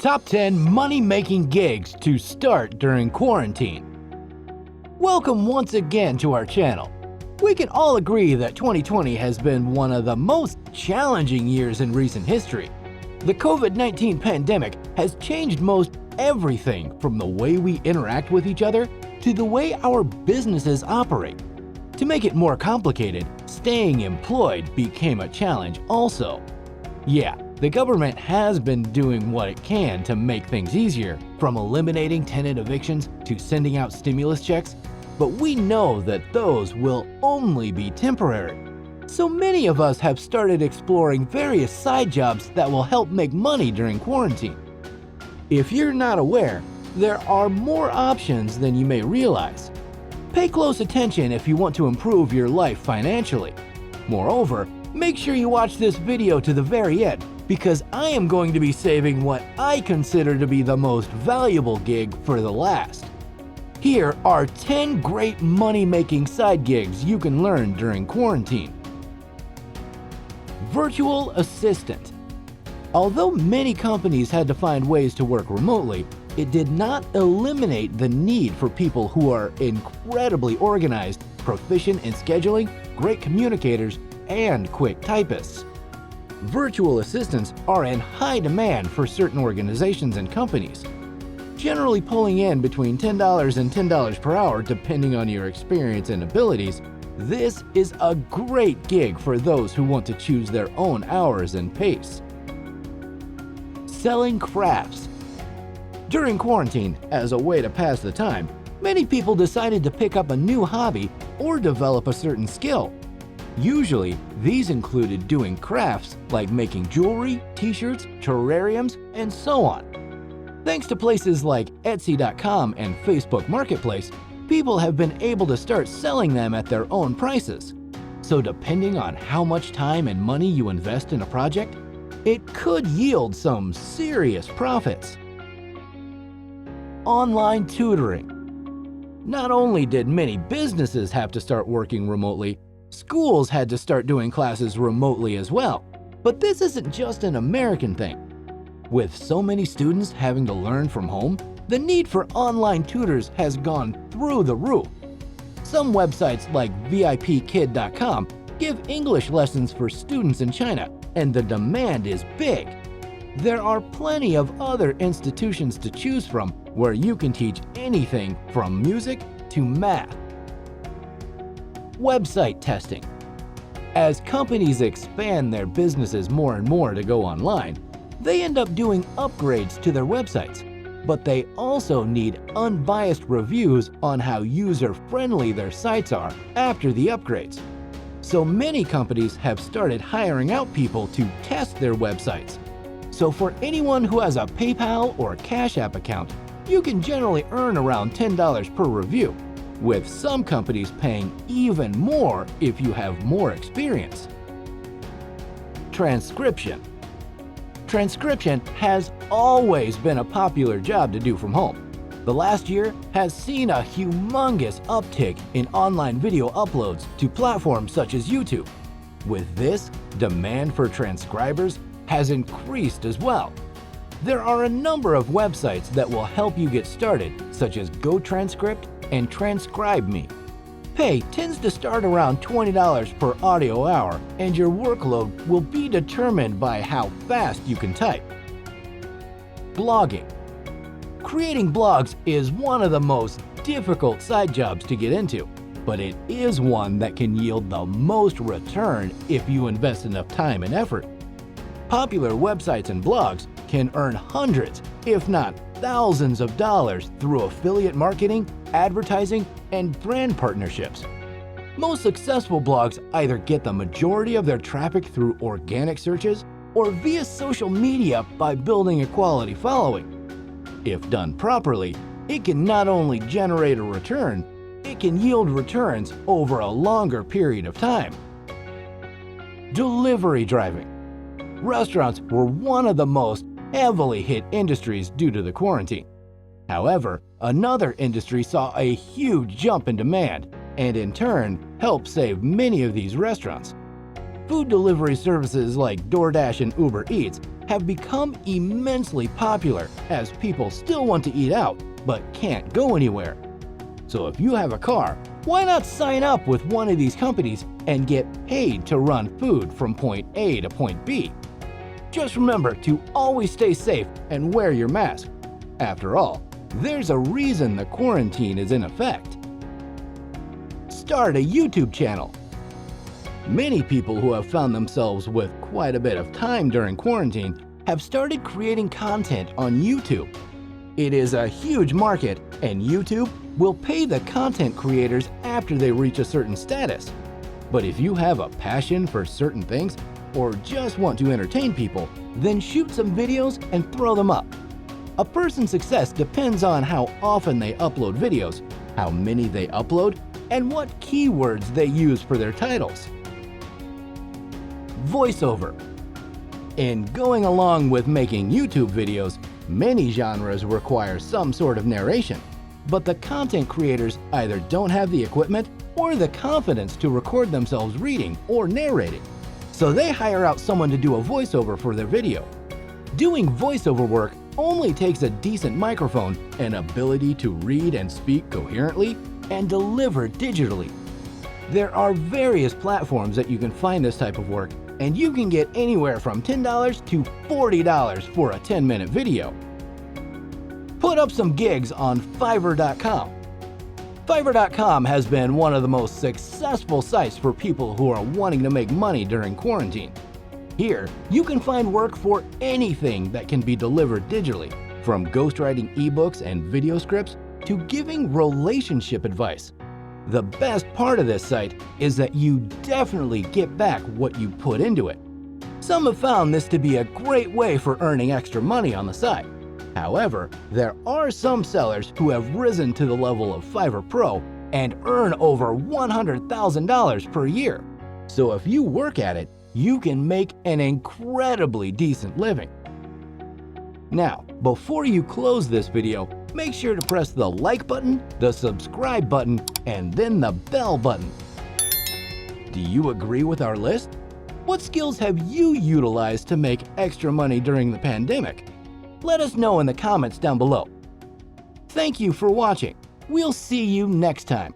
Top 10 money-making gigs to start during quarantine. Welcome once again to our channel. We can all agree that 2020 has been one of the most challenging years in recent history. The COVID-19 pandemic has changed most everything from the way we interact with each other to the way our businesses operate. To make it more complicated, staying employed became a challenge also. Yeah, the government has been doing what it can to make things easier, from eliminating tenant evictions to sending out stimulus checks, but we know that those will only be temporary. So many of us have started exploring various side jobs that will help make money during quarantine. If you're not aware, there are more options than you may realize. Pay close attention if you want to improve your life financially. Moreover, make sure you watch this video to the very end, because I am going to be saving what I consider to be the most valuable gig for the last. Here are 10 great money-making side gigs you can learn during quarantine. Virtual assistant. Although many companies had to find ways to work remotely, it did not eliminate the need for people who are incredibly organized, proficient in scheduling, great communicators, and quick typists. Virtual assistants are in high demand for certain organizations and companies, generally pulling in between $10 and $10 per hour depending on your experience and abilities. This is a great gig for those who want to choose their own hours and pace. Selling crafts. During quarantine, as a way to pass the time, many people decided to pick up a new hobby or develop a certain skill. Usually, these included doing crafts like making jewelry, t-shirts, terrariums, and so on. Thanks to places like Etsy.com and Facebook Marketplace, people have been able to start selling them at their own prices. So depending on how much time and money you invest in a project, it could yield some serious profits. Online tutoring. Not only did many businesses have to start working remotely, schools had to start doing classes remotely as well. But this isn't just an American thing. With so many students having to learn from home, the need for online tutors has gone through the roof. Some websites like VIPKid.com give English lessons for students in China, and the demand is big. There are plenty of other institutions to choose from where you can teach anything from music to math. Website testing. As companies expand their businesses more and more to go online, they end up doing upgrades to their websites, but they also need unbiased reviews on how user-friendly their sites are after the upgrades. So many companies have started hiring out people to test their websites. So for anyone who has a PayPal or Cash App account, you can generally earn around $10 per review, with some companies paying even more if you have more experience. Transcription. Transcription has always been a popular job to do from home. The last year has seen a humongous uptick in online video uploads to platforms such as YouTube. With this, demand for transcribers has increased as well. There are a number of websites that will help you get started, such as GoTranscript and TranscribeMe. Pay tends to start around $20 per audio hour, and your workload will be determined by how fast you can type. Blogging. Creating blogs is one of the most difficult side jobs to get into, but it is one that can yield the most return if you invest enough time and effort. Popular websites and blogs can earn hundreds, if not thousands of dollars through affiliate marketing, advertising, and brand partnerships. Most successful blogs either get the majority of their traffic through organic searches or via social media by building a quality following. If done properly, it can not only generate a return, it can yield returns over a longer period of time. Delivery driving. Restaurants were one of the most heavily hit industries due to the quarantine. However, another industry saw a huge jump in demand and in turn helped save many of these restaurants. Food delivery services like DoorDash and Uber Eats have become immensely popular as people still want to eat out but can't go anywhere. So if you have a car, why not sign up with one of these companies and get paid to run food from point A to point B? Just remember to always stay safe and wear your mask. After all, there's a reason the quarantine is in effect. Start a YouTube channel. Many people who have found themselves with quite a bit of time during quarantine have started creating content on YouTube. It is a huge market, and YouTube will pay the content creators after they reach a certain status. But if you have a passion for certain things or just want to entertain people, then shoot some videos and throw them up. A person's success depends on how often they upload videos, how many they upload, and what keywords they use for their titles. Voiceover. In going along with making YouTube videos, many genres require some sort of narration, but the content creators either don't have the equipment or the confidence to record themselves reading or narrating, so they hire out someone to do a voiceover for their video. Doing voiceover work only takes a decent microphone, an ability to read and speak coherently, and deliver digitally. There are various platforms that you can find this type of work, and you can get anywhere from $10 to $40 for a 10-minute video. Put up some gigs on Fiverr.com. Fiverr.com has been one of the most successful sites for people who are wanting to make money during quarantine. Here, you can find work for anything that can be delivered digitally, from ghostwriting ebooks and video scripts to giving relationship advice. The best part of this site is that you definitely get back what you put into it. Some have found this to be a great way for earning extra money on the side. However, there are some sellers who have risen to the level of Fiverr Pro and earn over $100,000 per year. So if you work at it, you can make an incredibly decent living. Now, before you close this video, make sure to press the like button, the subscribe button, and then the bell button. Do you agree with our list? What skills have you utilized to make extra money during the pandemic? Let us know in the comments down below. Thank you for watching. We'll see you next time.